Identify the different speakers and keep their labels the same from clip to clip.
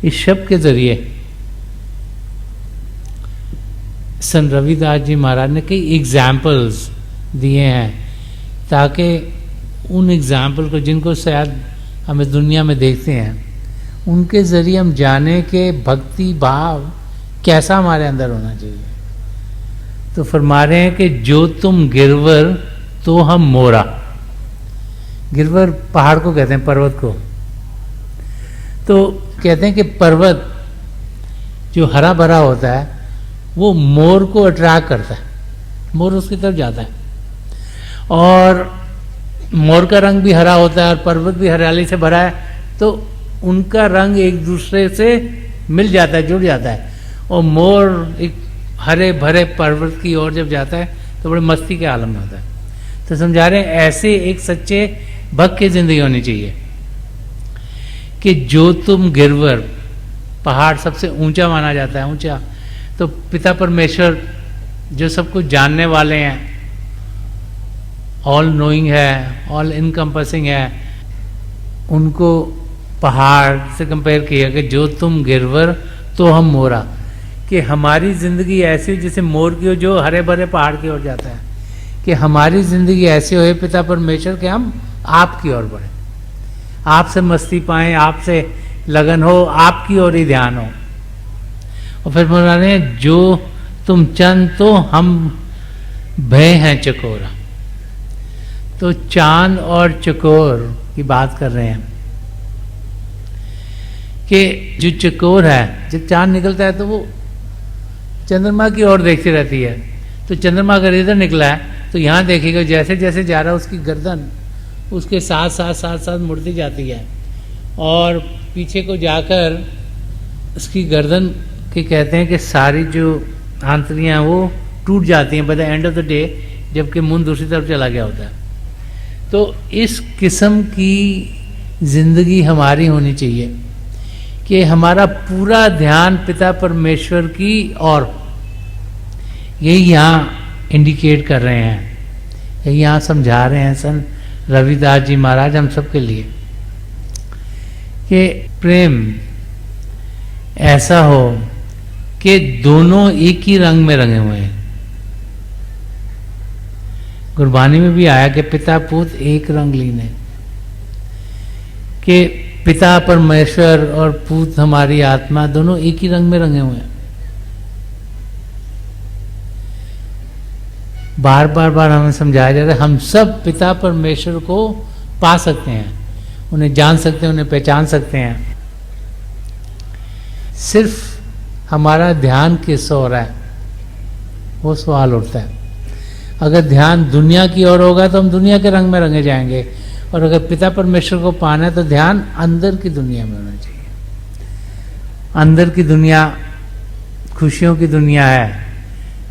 Speaker 1: इस शब्द के जरिए संत रविदास जी महाराज ने कई एग्जाम्पल्स दिए हैं, ताकि उन एग्जाम्पल को, जिनको शायद हमें दुनिया में देखते हैं, उनके ज़रिए हम जाने कि भक्ति भाव कैसा हमारे अंदर होना चाहिए। तो फरमा रहे हैं कि जो तुम गिरवर तो हम मोरा। गिरवर पहाड़ को कहते हैं, पर्वत को। तो कहते हैं कि पर्वत जो हरा भरा होता है वो मोर को अट्रैक्ट करता है, मोर उसकी तरफ जाता है। और मोर का रंग भी हरा होता है और पर्वत भी हरियाली से भरा है, तो उनका रंग एक दूसरे से मिल जाता है, जुड़ जाता है। और मोर एक हरे भरे पर्वत की ओर जब जाता है तो बड़े मस्ती के आलम में होता है। तो समझा रहे हैं ऐसे एक सच्चे भक्त की जिंदगी होनी चाहिए कि जो तुम गिरवर, पहाड़ सबसे ऊंचा माना जाता है, ऊंचा। तो पिता परमेश्वर जो सब कुछ जानने वाले हैं, ऑल नोइंग है, ऑल इनकम्पसिंग है, उनको पहाड़ से कंपेयर किया कि जो तुम गिरवर तो हम मोरा, कि हमारी ज़िंदगी ऐसी हो जैसे मोर की हो जो हरे भरे पहाड़ की ओर जाता है, कि हमारी ज़िंदगी ऐसी हो पिता परमेश्वर के हम आपकी ओर बढ़े, आपसे मस्ती पाएं, आपसे लगन हो, आपकी ओर ही ध्यान हो। और फिर बोल रहे हैं जो तुम चंद तो हम भय हैं चकोरा। तो चांद और चकोर की बात कर रहे हैं कि जो चकोर है, जब चांद निकलता है तो वो चंद्रमा की ओर देखती रहती है। तो चंद्रमा अगर इधर निकला है तो यहाँ देखेगा, जैसे जैसे जा रहा है उसकी गर्दन उसके साथ साथ साथ साथ मुड़ती जाती है, और पीछे को जाकर उसकी गर्दन के कहते हैं कि सारी जो आंतड़ियाँ वो टूट जाती हैं by the end of the day, जबकि मुंह दूसरी तरफ चला गया होता है। तो इस किस्म की जिंदगी हमारी होनी चाहिए कि हमारा पूरा ध्यान पिता परमेश्वर की ओर, यही यहाँ इंडिकेट कर रहे हैं, यही यहाँ समझा रहे हैं संत रविदास जी महाराज हम सबके लिए कि प्रेम ऐसा हो कि दोनों एक ही रंग में रंगे हुए हैं। गुरबानी में भी आया कि पिता पुत्र एक रंग लीने, कि पिता परमेश्वर और पुत्र हमारी आत्मा दोनों एक ही रंग में रंगे हुए हैं। बार बार बार हमें समझाया जा रहा है हम सब पिता परमेश्वर को पा सकते हैं, उन्हें जान सकते हैं, उन्हें पहचान सकते हैं। सिर्फ हमारा ध्यान किस ओर है, वो सवाल उठता है। अगर ध्यान दुनिया की ओर होगा तो हम दुनिया के रंग में रंगे जाएंगे, और अगर पिता परमेश्वर को पाना है तो ध्यान अंदर की दुनिया में होना चाहिए। अंदर की दुनिया खुशियों की दुनिया है,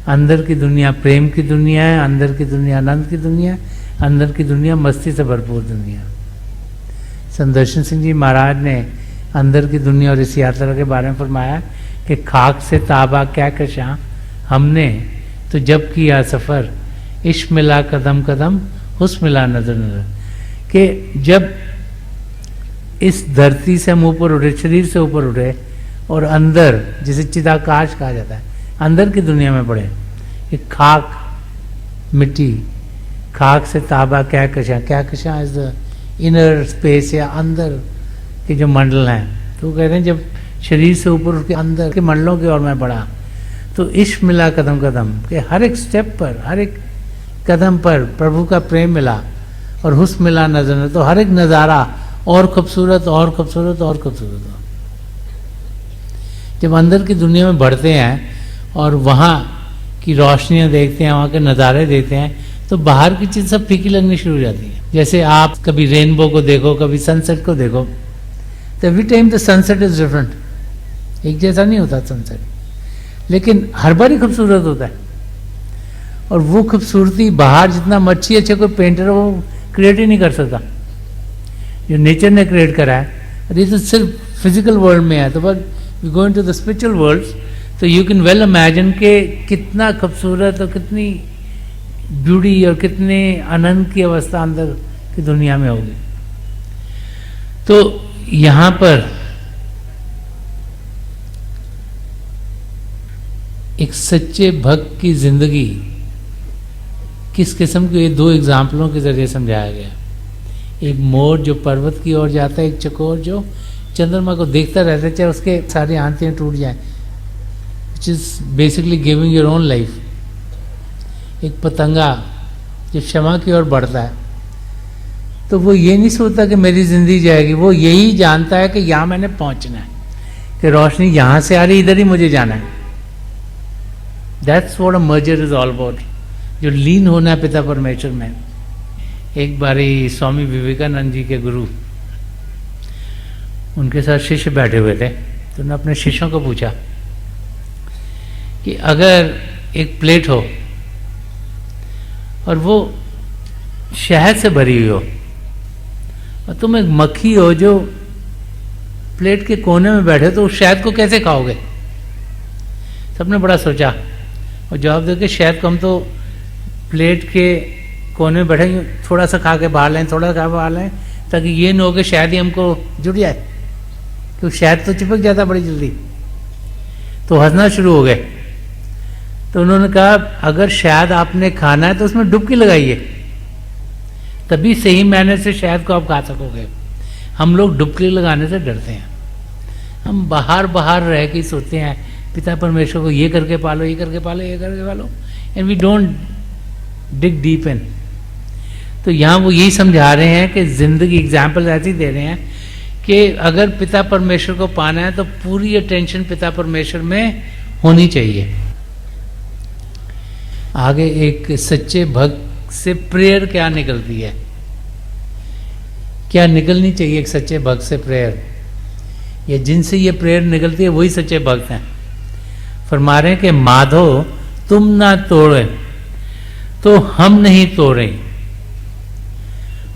Speaker 1: अंदर की दुनिया प्रेम की दुनिया है, अंदर की दुनिया आनंद की दुनिया है, अंदर की दुनिया मस्ती से भरपूर दुनिया। संत दर्शन सिंह जी महाराज ने अंदर की दुनिया और इस यात्रा के बारे में फरमाया कि खाक से ताबा क्या कशा हमने तो जब किया सफ़र, इश्क मिला कदम कदम हुस्न मिला नजर नजर, कि जब इस धरती से हम ऊपर उठे, शरीर से ऊपर उठे और अंदर जिसे चिदाकाश कहा जाता है, अंदर की दुनिया में पड़े, कि खाक मिट्टी, खाक से ताबा क्या कशा इज द इनर स्पेस या अंदर के जो मंडल हैं। तो कहते हैं जब शरीर से ऊपर उसके अंदर के मंडलों की ओर मैं बढ़ा तो इश्क मिला कदम कदम, कि हर एक स्टेप पर, हर एक कदम पर प्रभु का प्रेम मिला और हुस्न मिला नजर, तो हर एक नज़ारा और खूबसूरत और खूबसूरत और खूबसूरत हो। जब अंदर की दुनिया में बढ़ते हैं और वहाँ की रोशनियाँ देखते हैं, वहाँ के नज़ारे देखते हैं, तो बाहर की चीज़ सब फीकी लगनी शुरू हो जाती है। जैसे आप कभी रेनबो को देखो, कभी सनसेट को देखो, तो every time the sunset is different, एक जैसा नहीं होता सनसेट, लेकिन हर बार ही खूबसूरत होता है। और वो खूबसूरती बाहर जितना मर्जी अच्छा कोई पेंटर वो क्रिएट ही नहीं कर सकता, जो नेचर ने क्रिएट करा है। और ये तो सिर्फ फिजिकल वर्ल्ड में है, तो but you go into the spiritual world, तो यू कैन वेल इमेजिन के कितना खूबसूरत और कितनी ब्यूटी और कितने आनंद की अवस्था अंदर की दुनिया में होगी। तो यहाँ पर सच्चे भक्त की जिंदगी किस किस्म के, ये दो एग्जाम्पलों के जरिए समझाया गया। एक मोर जो पर्वत की ओर जाता है, एक चकोर जो चंद्रमा को देखता रहता है चाहे उसके सारी आंतें टूट जाएं, which is basically giving your own life. एक पतंगा जो क्षमा की ओर बढ़ता है, तो वो ये नहीं सोचता कि मेरी जिंदगी जाएगी, वो यही जानता है कि यहाँ मैंने पहुंचना है, कि रोशनी यहाँ से आ रही, इधर ही मुझे जाना है। That's what a merger is all about, जो लीन होना है पिता परमेश्वर में। एक बारी स्वामी विवेकानंद जी के गुरु, उनके साथ शिष्य बैठे हुए थे, तो उन्होंने अपने शिष्यों को पूछा कि अगर एक प्लेट हो और वो शहद से भरी हुई हो और तुम एक मक्खी हो जो प्लेट के कोने में बैठे, तो उस शहद को कैसे खाओगे? सबने बड़ा सोचा और जवाब दे कि शहद को हम तो प्लेट के कोने में बैठे थोड़ा सा खा के बाहर लें, थोड़ा सा खा बाहर लें, ताकि ये न हो कि शहद ही हमको जुड़ जाए, क्योंकि शहद तो चिपक जाता बड़ी जल्दी। तो हंसना शुरू हो गए। तो उन्होंने कहा अगर शहद आपने खाना है तो उसमें डुबकी लगाइए, तभी सही मैंने से शहद को आप खा सकोगे। हम लोग डुबकी लगाने से डरते हैं, हम बाहर बाहर रह के सोचते हैं पिता परमेश्वर को ये करके पालो, ये करके पालो, ये करके पालो, and we don't dig deep in. तो यहाँ वो यही समझा रहे हैं कि जिंदगी एग्जाम्पल ऐसी दे रहे हैं कि अगर पिता परमेश्वर को पाना है तो पूरी अटेंशन पिता परमेश्वर में होनी चाहिए। आगे एक सच्चे भक्त से प्रेयर क्या निकलती है, क्या निकलनी चाहिए एक सच्चे भक्त से प्रेयर, या जिनसे ये प्रेयर निकलती है वही सच्चे भक्त हैं। फरमा रहे हैं कि माधो तुम ना तोड़े तो हम नहीं तोड़े।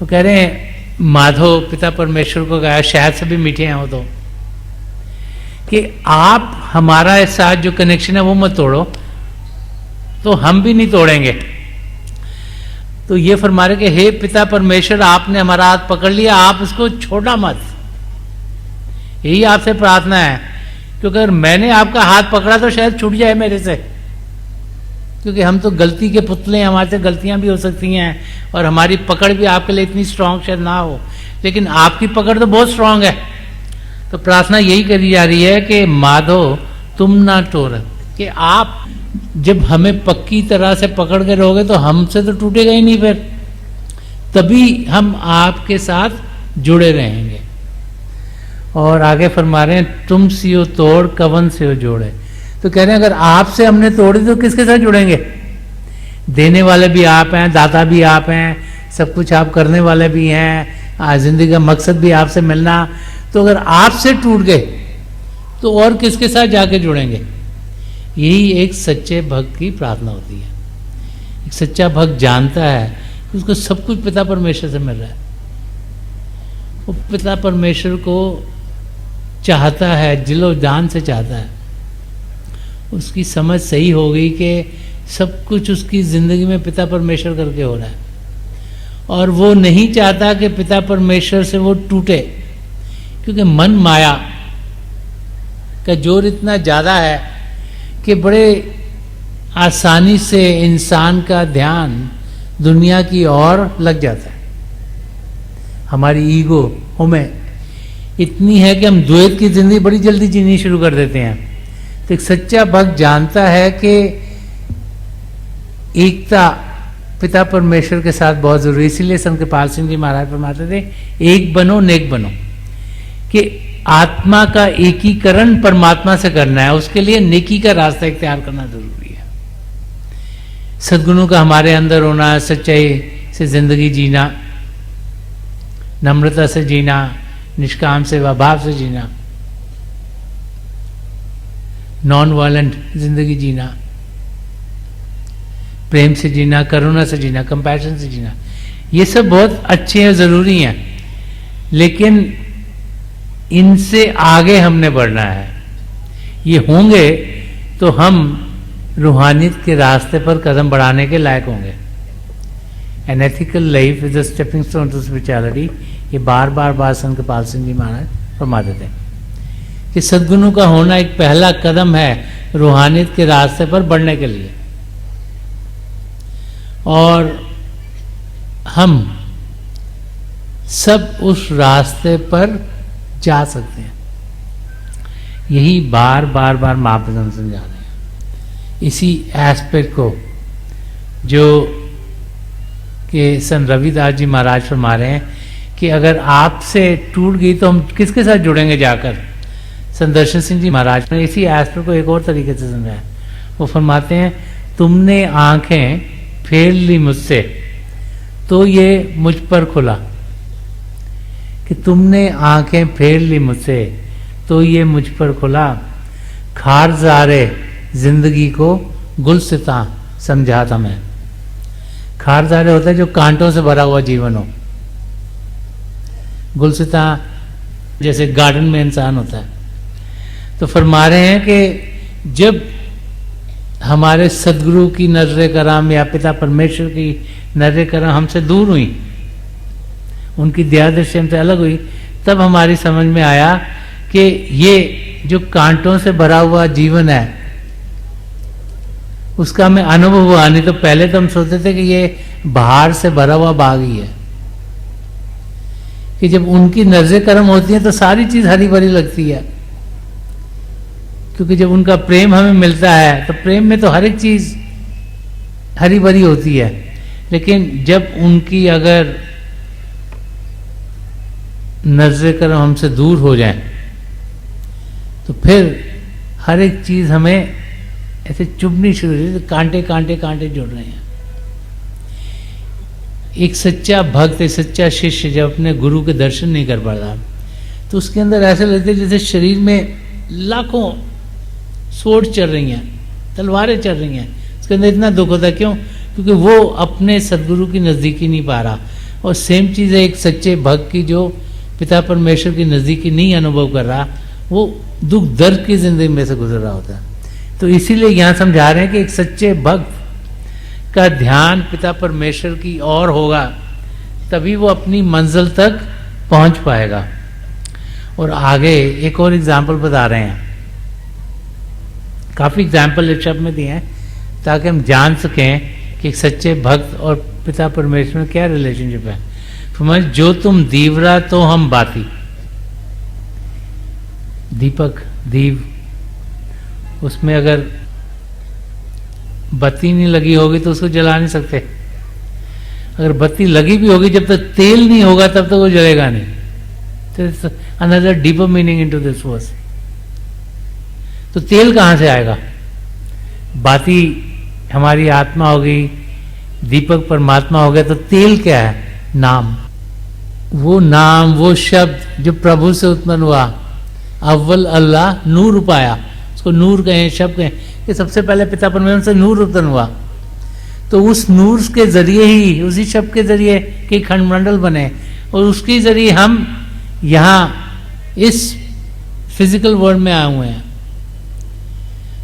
Speaker 1: वो कह रहे हैं माधव पिता परमेश्वर को कहा शायद से भी मीठे हैं वो, तो कि आप हमारा साथ जो कनेक्शन है वो मत तोड़ो, तो हम भी नहीं तोड़ेंगे। तो ये फरमा रहे कि हे पिता परमेश्वर, आपने हमारा हाथ पकड़ लिया, आप उसको छोड़ा मत। यही आपसे प्रार्थना है, क्योंकि अगर मैंने आपका हाथ पकड़ा तो शायद छूट जाए मेरे से, क्योंकि हम तो गलती के पुतले हैं, हमारे से गलतियां भी हो सकती हैं और हमारी पकड़ भी आपके लिए इतनी स्ट्रांग शायद ना हो, लेकिन आपकी पकड़ तो बहुत स्ट्रांग है। तो प्रार्थना यही करी जा रही है कि माधो तुम ना तोड़, कि आप जब हमें पक्की तरह से पकड़ के रहोगे तो हमसे तो टूटेगा ही नहीं, फिर तभी हम आपके साथ जुड़े रहेंगे। और आगे फरमा रहे हैं तुम सियो तोड़ कवन से हो जोड़े। तो कह रहे हैं अगर आपसे हमने तोड़ी तो किसके साथ जुड़ेंगे? देने वाले भी आप हैं, दाता भी आप हैं, सब कुछ आप करने वाले भी हैं, जिंदगी का मकसद भी आपसे मिलना। तो अगर आपसे टूट गए तो और किसके साथ जाके जुड़ेंगे? यही एक सच्चे भक्त की प्रार्थना होती है। एक सच्चा भक्त जानता है कि उसको सब कुछ पिता परमेश्वर से मिल रहा है, वो पिता परमेश्वर को चाहता है, दिलो जान से चाहता है। उसकी समझ सही हो गई कि सब कुछ उसकी जिंदगी में पिता परमेश्वर करके हो रहा है, और वो नहीं चाहता कि पिता परमेश्वर से वो टूटे, क्योंकि मन माया का जोर इतना ज़्यादा है कि बड़े आसानी से इंसान का ध्यान दुनिया की ओर लग जाता है। हमारी ईगो हमें इतनी है कि हम द्वैत की जिंदगी बड़ी जल्दी जीनी शुरू कर देते हैं। तो एक सच्चा भक्त जानता है कि एकता पिता परमेश्वर के साथ बहुत जरूरी, इसीलिए संत कृपाल सिंह जी महाराज फरमाते थे एक बनो नेक बनो, कि आत्मा का एकीकरण परमात्मा से करना है, उसके लिए नेकी का रास्ता इख्तियार करना जरूरी है। सद्गुणों का हमारे अंदर होना, सच्चाई से जिंदगी जीना, नम्रता से जीना, निष्काम सेवा भाव से जीना, नॉन वायलेंट जिंदगी जीना, प्रेम से जीना, करुणा से जीना, कंपैशन से जीना, ये सब बहुत अच्छे हैं, जरूरी हैं, लेकिन इनसे आगे हमने बढ़ना है। ये होंगे तो हम रूहानियत के रास्ते पर कदम बढ़ाने के लायक होंगे। An ethical life is a stepping stone to spirituality, ये बार बार संत कृपाल सिंह जी महाराज फरमाते थे। कि सद्गुणों का होना एक पहला कदम है रूहानियत के रास्ते पर बढ़ने के लिए, और हम सब उस रास्ते पर जा सकते हैं। यही बार बार बार महाप्रभु समझा रहे हैं इसी एस्पेक्ट को, जो कि सन रविदास जी महाराज फरमा रहे हैं कि अगर आपसे टूट गई तो हम किसके साथ जुड़ेंगे जाकर। सन दर्शन सिंह जी महाराज ने इसी एस्पेक्ट को एक और तरीके से समझाया। वो फरमाते हैं, तुमने आंखें फेर ली मुझसे तो ये मुझ पर खुला, कि तुमने आंखें फेर ली मुझसे तो ये मुझ पर खुला, खारजारे जिंदगी को गुलसिता समझा था मैं। खारजारे होता है जो कांटों से भरा हुआ जीवन हो, गुलसिता जैसे गार्डन में इंसान होता है। तो फरमा रहे हैं कि जब हमारे सदगुरु की नजर करम या पिता परमेश्वर की नजर करम हमसे दूर हुई, उनकी दया दृष्टि हमसे अलग हुई, तब हमारी समझ में आया कि ये जो कांटों से भरा हुआ जीवन है उसका हमें अनुभव हुआ नहीं। तो पहले तो हम सोचते थे कि ये बाहर से भरा हुआ बाग ही है, कि जब उनकी नजर करम होती है तो सारी चीज हरी भरी लगती है, क्योंकि जब उनका प्रेम हमें मिलता है तो प्रेम में तो हर एक चीज हरी भरी होती है। लेकिन जब उनकी अगर नजर करम हमसे दूर हो जाए तो फिर हर एक चीज हमें ऐसे चुभनी शुरू हो जाती, कांटे कांटे कांटे जुड़ रहे हैं। एक सच्चा भक्त, एक सच्चा शिष्य जब अपने गुरु के दर्शन नहीं कर पाता तो उसके अंदर ऐसे लगते जैसे शरीर में लाखों सोट चल रही हैं, तलवारें चल रही हैं। उसके अंदर इतना दुख होता है, क्यों? क्योंकि वो अपने सदगुरु की नज़दीकी नहीं पा रहा। और सेम चीज़ है एक सच्चे भक्त की जो पिता परमेश्वर की नज़दीकी नहीं अनुभव कर रहा, वो दुख दर्द की जिंदगी में से गुजर रहा होता है। तो इसीलिए यहाँ समझा रहे हैं कि एक सच्चे भक्त का ध्यान पिता परमेश्वर की ओर होगा, तभी वो अपनी मंजिल तक पहुंच पाएगा। और आगे एक और एग्जाम्पल बता रहे हैं, काफ़ी एग्जाम्पल इस शब्द में दिए हैं ताकि हम जान सकें कि एक सच्चे भक्त और पिता परमेश्वर में क्या रिलेशनशिप है। समझ, जो तुम दीवरा तो हम बाती। दीपक, दीव, उसमें अगर बत्ती नहीं लगी होगी तो उसको जला नहीं सकते। अगर बत्ती लगी भी होगी, जब तक तेल नहीं होगा तब तक वो जलेगा नहीं। तो another deeper meaning into this verse. तो तेल कहाँ से आएगा? बाती हमारी आत्मा होगी, दीपक परमात्मा हो गया, तो तेल क्या है? नाम। वो नाम, वो शब्द जो प्रभु से उत्पन्न हुआ, अव्वल अल्लाह नूर उपाया, उसको नूर कहें, शब्द कहें, कि सबसे पहले पिता परमेश्वर से नूर उत्पन्न हुआ। तो उस नूर के जरिए ही, उसी शब्द के जरिए कि खंडमंडल बने, और उसके जरिए हम यहाँ इस फिजिकल वर्ल्ड में आए हुए हैं।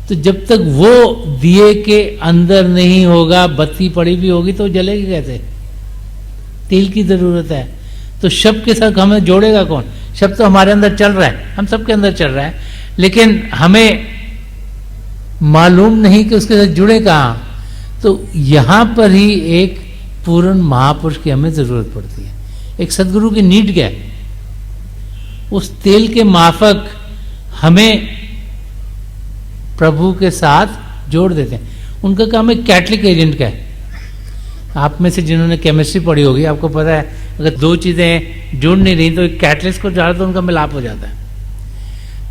Speaker 1: तो जब तक वो दिए के अंदर नहीं होगा, बत्ती पड़ी भी होगी तो जलेगी कैसे? तेल की जरूरत है। तो शब्द के साथ हमें जोड़ेगा कौन? शब्द तो हमारे अंदर चल रहा है, हम सबके अंदर चल रहा है, लेकिन हमें मालूम नहीं कि उसके साथ जुड़े कहाँ। तो यहाँ पर ही एक पूर्ण महापुरुष की हमें जरूरत पड़ती है, एक सदगुरु की नीड क्या है? उस तेल के माफक हमें प्रभु के साथ जोड़ देते हैं। उनका काम है कैटलिक एजेंट का है। आप में से जिन्होंने केमिस्ट्री पढ़ी होगी, आपको पता है अगर दो चीज़ें जुड़ नहीं रही तो एक कैटलिस्ट को डालो तो उनका मिलाप हो जाता है।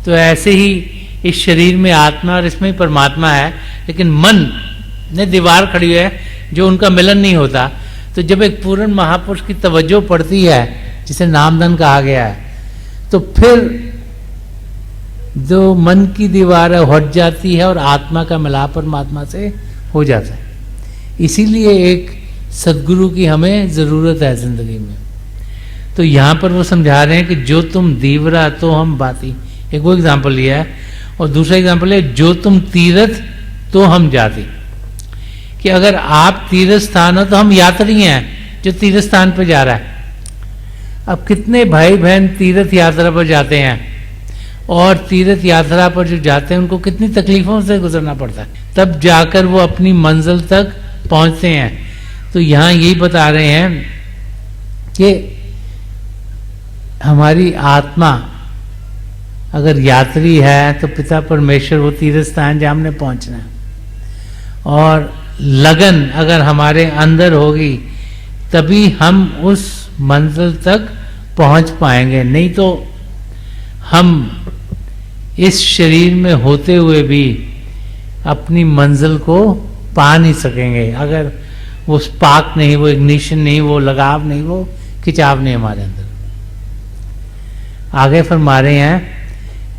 Speaker 1: तो ऐसे ही इस शरीर में आत्मा और इसमें परमात्मा है, लेकिन मन ने दीवार खड़ी है जो उनका मिलन नहीं होता। तो जब एक पूर्ण महापुरुष की तवज्जो पड़ती है, जिसे नामधन कहा गया है, तो फिर जो मन की दीवार है हट जाती है और आत्मा का मिलाप परमात्मा से हो जाता है। इसीलिए एक सदगुरु की हमें ज़रूरत है ज़िंदगी में। तो यहाँ पर वो समझा रहे हैं कि जो तुम दीवरा तो हम बाती, एक वो एग्जाम्पल लिया है। और दूसरा एग्जाम्पल है जो तुम तीर्थ तो हम जाति, कि अगर आप तीर्थ स्थान हो तो हम यात्री हैं जो तीर्थ स्थान पर जा रहा है। अब कितने भाई बहन तीर्थ यात्रा पर जाते हैं और तीर्थ यात्रा पर जो जाते हैं उनको कितनी तकलीफों से गुजरना पड़ता है, तब जाकर वो अपनी मंजिल तक पहुंचते हैं। तो यहाँ यही बता रहे हैं कि हमारी आत्मा अगर यात्री है तो पिता परमेश्वर वो तीर्थ स्थान जहाँ हमने पहुंचना है, और लगन अगर हमारे अंदर होगी तभी हम उस मंजिल तक पहुंच पाएंगे। नहीं तो हम इस शरीर में होते हुए भी अपनी मंजिल को पा नहीं सकेंगे अगर वो स्पार्क नहीं, वो इग्निशन नहीं, वो लगाव नहीं, वो खिंचाव नहीं हमारे अंदर। आगे फरमा रहे हैं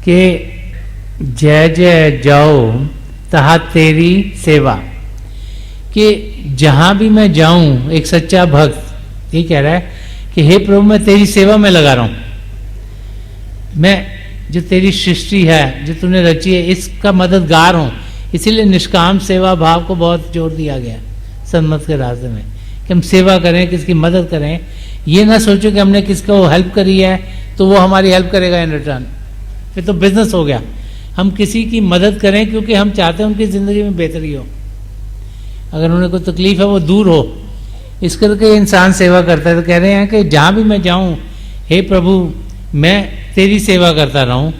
Speaker 1: कि जय जय जाओ तहा तेरी सेवा, कि जहां भी मैं जाऊं एक सच्चा भक्त ये कह रहा है कि हे प्रभु मैं तेरी सेवा में लगा रहा हूं, मैं जो तेरी सृष्टि है जो तूने रची है इसका मददगार हूं। इसीलिए निष्काम सेवा भाव को बहुत जोर दिया गया सन्मत के रास्ते में कि हम सेवा करें, किसकी मदद करें। ये ना सोचो कि हमने किसको हेल्प करी है तो वो हमारी हेल्प करेगा इन रिटर्न, फिर तो बिजनेस हो गया। हम किसी की मदद करें क्योंकि हम चाहते हैं उनकी ज़िंदगी में बेहतरी हो, अगर उन्हें कोई तकलीफ है वो दूर हो, इस करके इंसान सेवा करता है। तो कह रहे हैं कि जहाँ भी मैं जाऊँ हे प्रभु मैं तेरी सेवा करता रहूँ।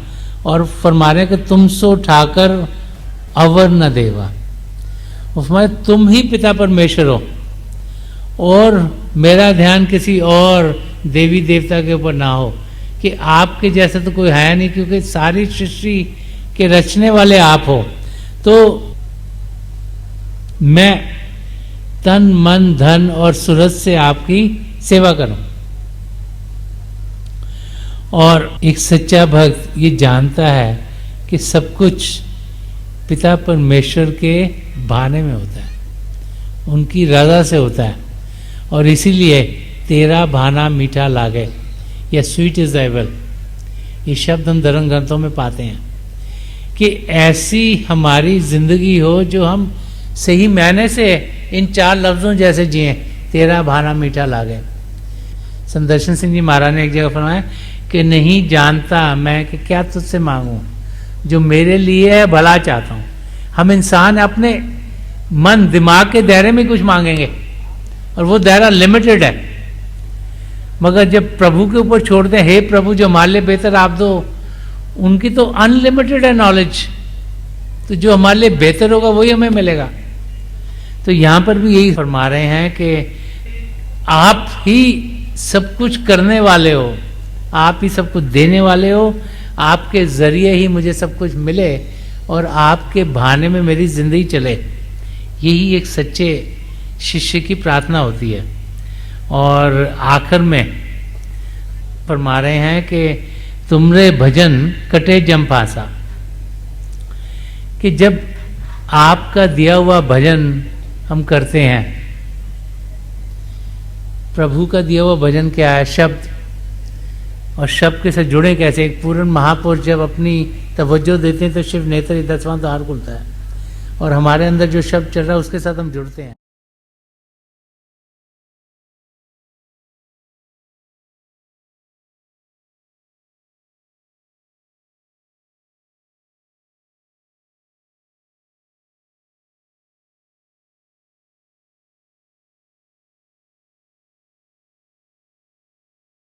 Speaker 1: और फरमा रहे कि तुम सो ठाकर अवर न देवा, उसमें तुम ही पिता परमेश्वर हो और मेरा ध्यान किसी और देवी देवता के ऊपर ना हो, कि आपके जैसे तो कोई है नहीं, क्योंकि सारी सृष्टि के रचने वाले आप हो। तो मैं तन मन धन और सूरज से आपकी सेवा करूं। और एक सच्चा भक्त ये जानता है कि सब कुछ पिता परमेश्वर के भाने में होता है, उनकी रजा से होता है। और इसीलिए तेरा भाना मीठा लागे या स्वीट इज एवल, ये शब्द हम धर्म ग्रंथों में पाते हैं कि ऐसी हमारी जिंदगी हो जो हम सही मायने से इन 4 लफ्जों जैसे जिए, तेरा भाना मीठा लागे। संदर्शन सिंह जी महाराज ने एक जगह फरमाया कि नहीं जानता मैं कि क्या तुझसे मांगूं, जो मेरे लिए है भला चाहता हूं। हम इंसान अपने मन दिमाग के दायरे में कुछ मांगेंगे और वो दायरा लिमिटेड है, मगर जब प्रभु के ऊपर छोड़ते हैं, हे प्रभु जो हमारे लिए बेहतर आप दो, उनकी तो अनलिमिटेड है नॉलेज, तो जो हमारे लिए बेहतर होगा वही हमें मिलेगा। तो यहां पर भी यही फरमा रहे हैं कि आप ही सब कुछ करने वाले हो, आप ही सब कुछ देने वाले हो, आपके जरिए ही मुझे सब कुछ मिले और आपके भाने में मेरी जिंदगी चले। यही एक सच्चे शिष्य की प्रार्थना होती है। और आखिर में फरमा रहे हैं कि तुमरे भजन कटे जम्पासा, कि जब आपका दिया हुआ भजन हम करते हैं, प्रभु का दिया हुआ भजन क्या है? शब्द। और शब्द के साथ जुड़े कैसे? एक पूर्ण महापुरुष जब अपनी तवज्जो देते हैं तो शिव नेत्र 10वां द्वार खुलता है और हमारे अंदर जो शब्द चल रहा है उसके साथ हम जुड़ते हैं।